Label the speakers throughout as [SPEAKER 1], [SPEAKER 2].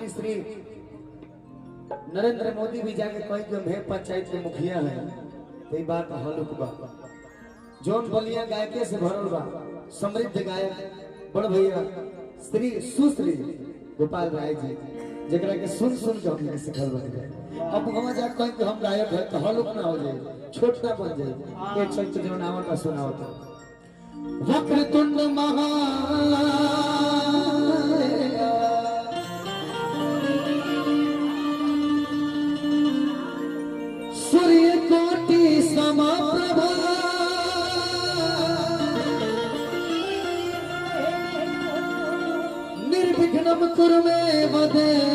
[SPEAKER 1] प्रधानमंत्री श्री नरेंद्र मोदी भी जाके कही कि हम पंचायत के मुखिया हैं, तो बात हलुक बा। जौन बलिया गायके से भरल बा, समृद्ध गायक बड़ भैया श्री सुश्री गोपाल राय जी, जरा के सुन सुन के हमने सिखल बन गए। अब हम जा कहीं कि हम गायक है तो हलुक ना हो जाए, छोट ना बन जाए। एक चल जो नाम का सुनाओ तो वक्रतुंड महा सूर्य कोटि समप्रभा निर्विघ्नं कुरु मे देव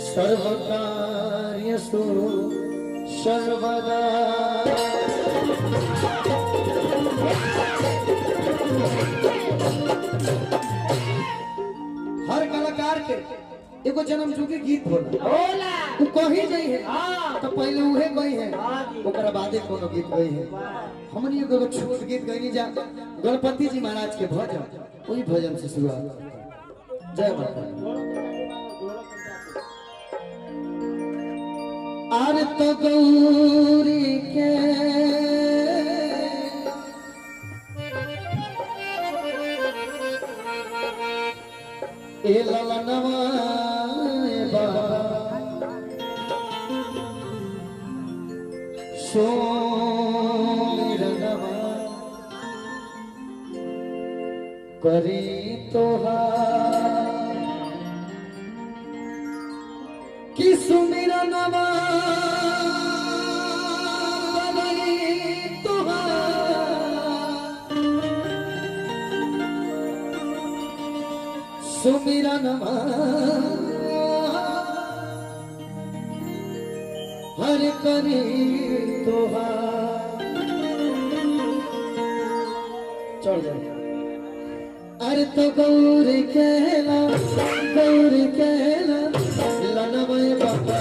[SPEAKER 1] सर्वकार्येषु सर्वदा। हर कलाकार के एगो जन्म जुगी गीत होला, वो कही गई है तो पहले उहे गई है, ओकरा बादे कोनो गीत गई है। हमनी एगो छोट गीत गईनी जा गणपति जी महाराज के भजन, वही भजन से शुरुआत। जय माता। आर तो गौरी के ए ललनवा सोमिरनवा करी तोहार कि सुमिरनवा सुमिरनवा हर करी तोहार। चल जाए। अरे तो गौरी केला लनमय बाबा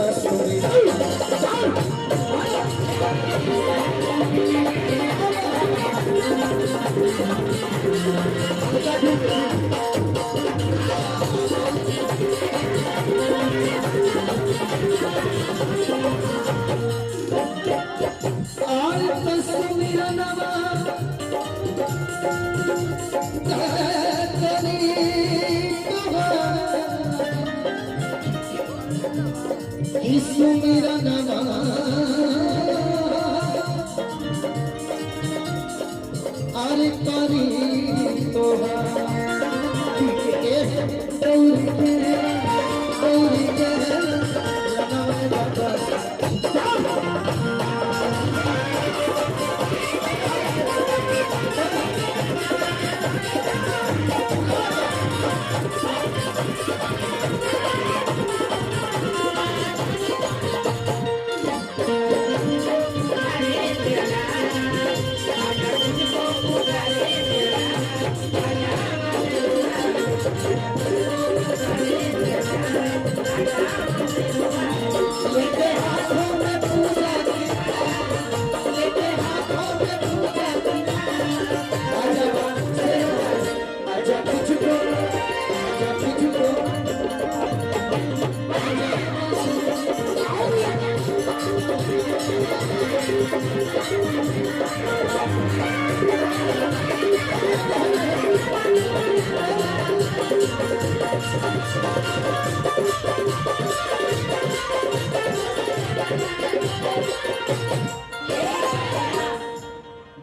[SPEAKER 1] अरे करी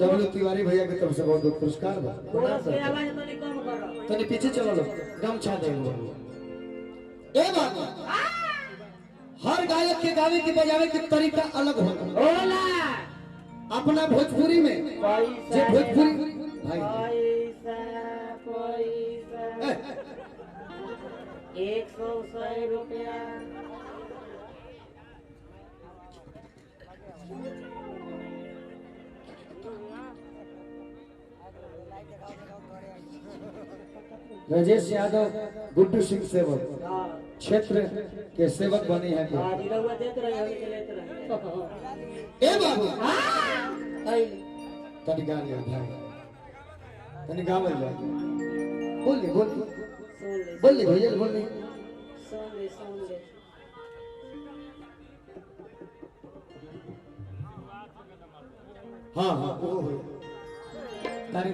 [SPEAKER 1] डब्ल्यू तिवारी भैया की तरफ से बहुत बहुत पुरस्कार बा। तनी पीछे चलो लो, गमछा दे वो। ए बात हर गायक के गावे के बजावे के तरीका अलग होला। अपना भोजपुरी में जे भोजपुरी भाई
[SPEAKER 2] 100 रुपया
[SPEAKER 1] राजेश यादव गुड्डू सिंह सेवक क्षेत्र के सेवक बने हैं। ए बाबू तनिका भाई तने गावल जा बोल ले
[SPEAKER 2] सुन ले
[SPEAKER 1] भैया बोल ले
[SPEAKER 2] सुन ले
[SPEAKER 1] हाँ हाँ वो हो तारे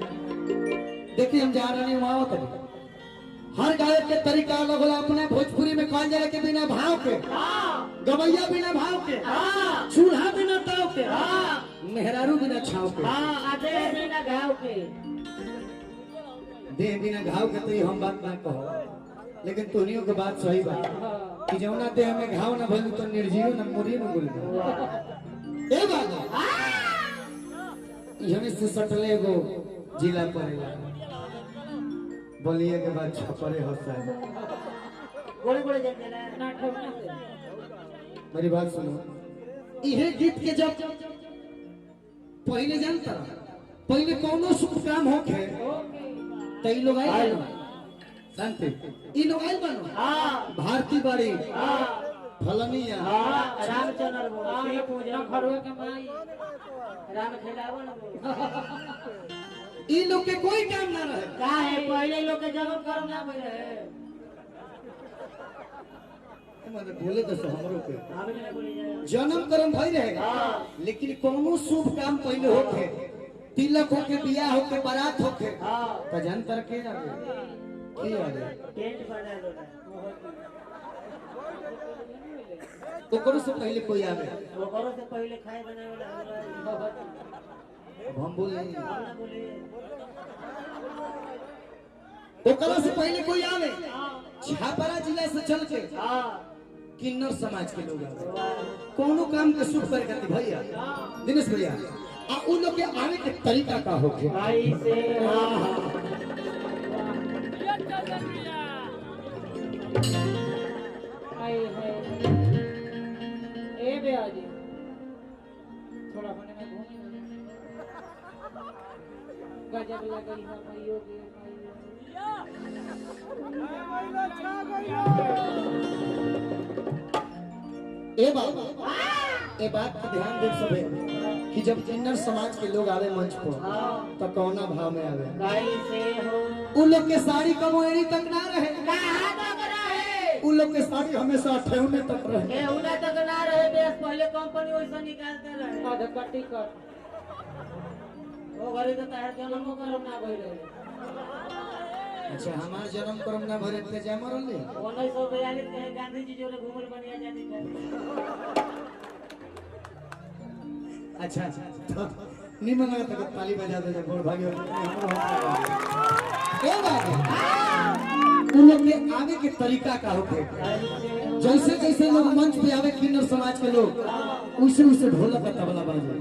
[SPEAKER 1] देखिए हम जा रहे हैं वहां तक हर गायक के तरीका अलग होला अपने भोजपुरी में कहल जाए कि बिना भाव के गवैया बिना भाव के चूल्हा बिना ताव के मेहरारू बिना छाव के
[SPEAKER 2] आधे बिना घाव के
[SPEAKER 1] देह बिना घाव के तो ये हम बात ना कहो लेकिन तोनियों के बात सही बात कि जौना देह में घाव ना भइल तो निर्जीव न मुरी न गुल ए बात हमें से सटले गो जिला पड़ेगा बोलिए के बाद छपरे होता है
[SPEAKER 2] गोले जंगल ना ठोकना
[SPEAKER 1] मेरी बात सुनो इहे गीत के जब पहले जानता पहले कौनो शुभ काम होखे तो ई लोग आइल शांति ई लोग आइल बनो भारती बाड़ी फलनिया
[SPEAKER 2] रामचंद्र बोल पूजा खड़ुआ के माई राम खिलावन बोल
[SPEAKER 1] ई लोग के कोई काम ना रहे
[SPEAKER 2] का है पहले लोग के जन्म कर्म ना भइल है
[SPEAKER 1] मतलब बोले तो हमरो के
[SPEAKER 2] हम ने बोली जाए
[SPEAKER 1] जन्म कर्म भई रहेगा लेकिन कोनो शुभ काम पहले होखे तिलक होके बियाह होके बारात होके तो जानतर के आवे की आवे
[SPEAKER 2] टेंट बना लो
[SPEAKER 1] तो करो से पहले कोई आवे
[SPEAKER 2] वो करो से पहले खाए बनावे वाला
[SPEAKER 1] अब हम बोले
[SPEAKER 2] ना बोले
[SPEAKER 1] तो करो से पहले कोई आवे छापरा जिला से चल के किन्नर समाज के लोग आवे कोनो काम के शुभ करे खातिर भैया दिनेश भैया आ उन लोग के आने के तरीका का होखे
[SPEAKER 2] भाई से आई है ए बेआजी थोड़ा होने में घूमी गजब लगई है भाइयों के
[SPEAKER 1] ए बात का ध्यान दे सबे कि जब किन्नर समाज के लोग आवे मंच पर तो कौना भाव में आवे
[SPEAKER 2] भाई से हो
[SPEAKER 1] उन लोग के साड़ी कमोरी तक ना रहे
[SPEAKER 2] कहां तक रहे
[SPEAKER 1] उन लोग के साड़ी हमेशा 58 तक रहे
[SPEAKER 2] ए उना तक ना रहे बेस पहले कंपनी वैसा निकालते रहे आधा कट्टी कट वो घरे तो तार जन्म करम ना भई रहे
[SPEAKER 1] अच्छा हमार जन्म कर्म ना भरे ते जा मरल
[SPEAKER 2] 1942 के गांधी जी जो घूमल बनिया जाती है
[SPEAKER 1] अच्छा तो निमन लगा तक ताली बजा दे बोल भागियो ए बात उन लोग के आवे के तरीका का होखे जैसे जैसे लोग मंच पे आवे किन्नर समाज के लोग उसे उसे ढोलक का तबला बाजे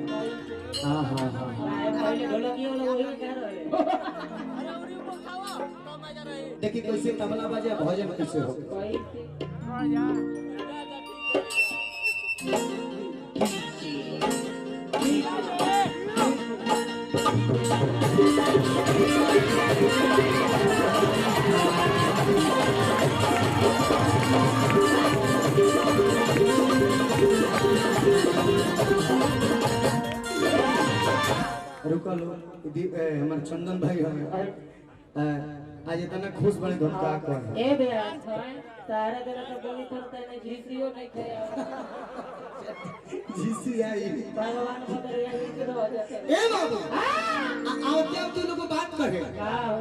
[SPEAKER 1] हां हां हां
[SPEAKER 2] पहले ढोलकिया वाला वही कर रहे
[SPEAKER 1] देखिए कैसे तबला बाजे भजन कैसे हो रुको लो हमारे चंदन भाई हमें आज इतना खुश बने धमका कर
[SPEAKER 2] ए बेया तारा देना तो बोली करता नहीं झीसियो नहीं खाया
[SPEAKER 1] जीसी आई
[SPEAKER 2] भगवान मगर ये इधर हो जाता
[SPEAKER 1] ए बाबू आओ क्या तू लोग बात करे
[SPEAKER 2] का हो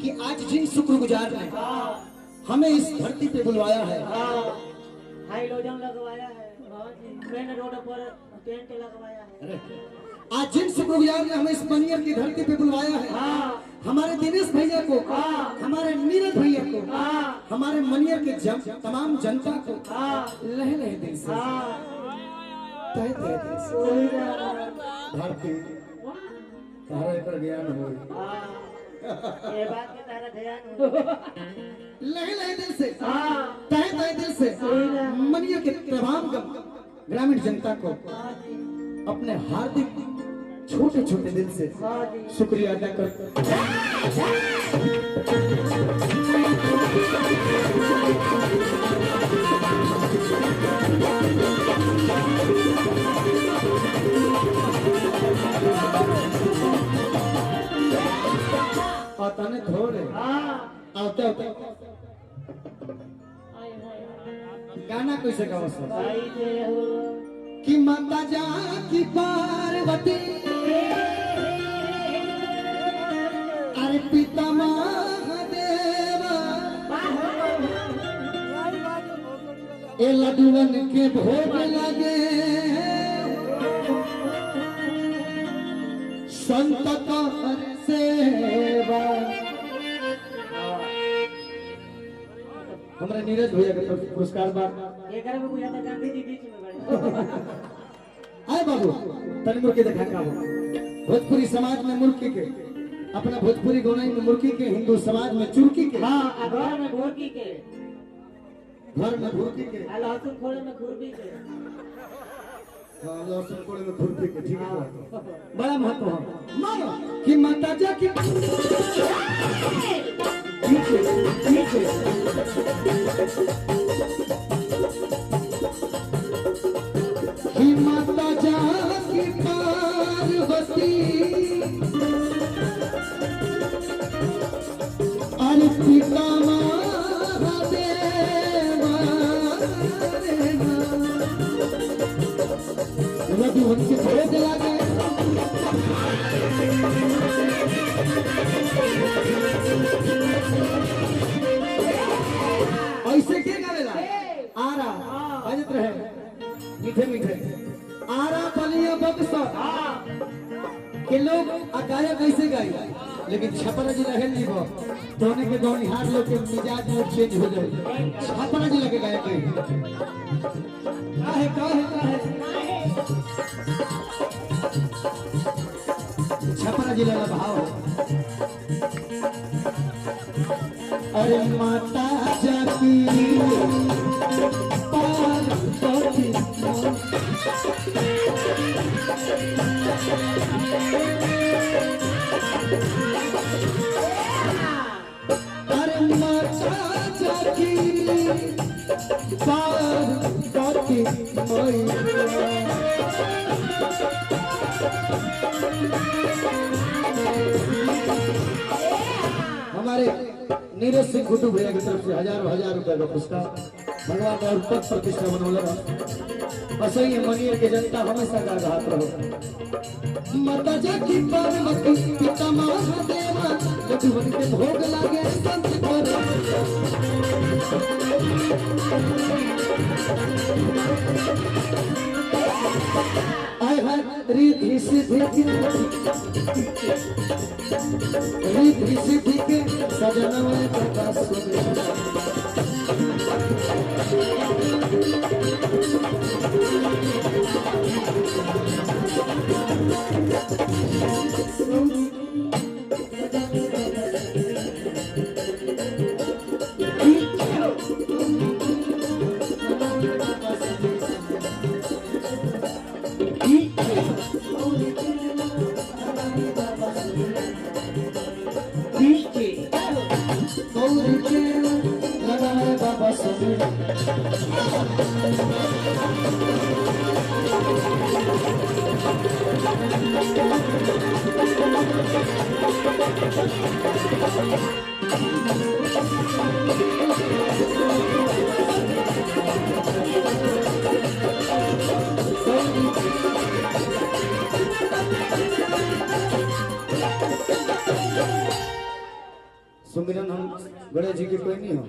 [SPEAKER 1] कि आज जिन शुक्रगुजार ने हमें इस धरती पे बुलवाया है
[SPEAKER 2] हाइलोजन लगवाया है हां जी मेन रोड पर टेंट लगवाया है
[SPEAKER 1] आज जिन शुक्रगुजार ने हमें इस मनियर की धरती पे बुलवाया है हमारे दिनेश भैया को हमारे नीरज भैया को हमारे मनियर के तमाम जनता को लहे लहे दिल से तहे तहे दिल से भारती तारा एकर ज्ञान हो
[SPEAKER 2] ये बात के तारा ध्यान हो
[SPEAKER 1] लहे लहे दिल से तहे तहे दिल से मनियर के तमाम ग्रामीण जनता को अपने हार्दिक छोटे छोटे दिल से शुक्रिया अदा करते और तने थोड़े
[SPEAKER 2] हां
[SPEAKER 1] आवते आवते गाना कैसे गाओ सब
[SPEAKER 2] भाई जय हो
[SPEAKER 1] कि माता जा की पार्वती अरे पिता महादेव ए लड्डूवन के भोग लगे संत कर सेवा हमारे नीरज भैया के तरफ पुरस्कार बा
[SPEAKER 2] एकरा में बुझाता गांधी जी बीच में बड़े
[SPEAKER 1] आए बाबू तनी मुर्की देखा का भोजपुरी समाज में मुर्की के अपना भोजपुरी गौनाई में मुर्की के हिंदू समाज में चुरकी के
[SPEAKER 2] हां घर में घोरकी के
[SPEAKER 1] घर में भूरकी के
[SPEAKER 2] लहसुन खोले में खुरपी के
[SPEAKER 1] हाँ लहसुन कोड़े में भूरकी के ठीक है बड़ा महत्व है मानो कि माता जा की पीछे कि माता जा की पार्वती अरे पिता महादेव रघु उनके भोग लगे ऐसे के गावेला आरा बजत रहे मीठे मीठे आरा बलिया बक्सर के लोग गायक कैसे गाई लेकिन छपरा जिला है नहीं वो दोनों के गौनिहार लोग के मिजाज में चेंज हो जाए छपरा जिला के गायक काहे छपरा जिला का भाव अरे माता जाती पार्वती अरे माता जाती पार्वती हमारे नीरज सिंह गुड्डू भैया की तरफ से हजार रुपए का पुरस्कार भगवान और पद प्रतिष्ठा बनौला असही मनियर के जनता हमेशा का घात रहो माता जा की पार्वती पिता महादेवा लड्डूवन के भोग लागे संत कर आय है रिद्धि सिद्धि के सजनवा प्रकाश लगाए बाबा सुन सुमिरन हम गणेश जी के कोई नहीं हो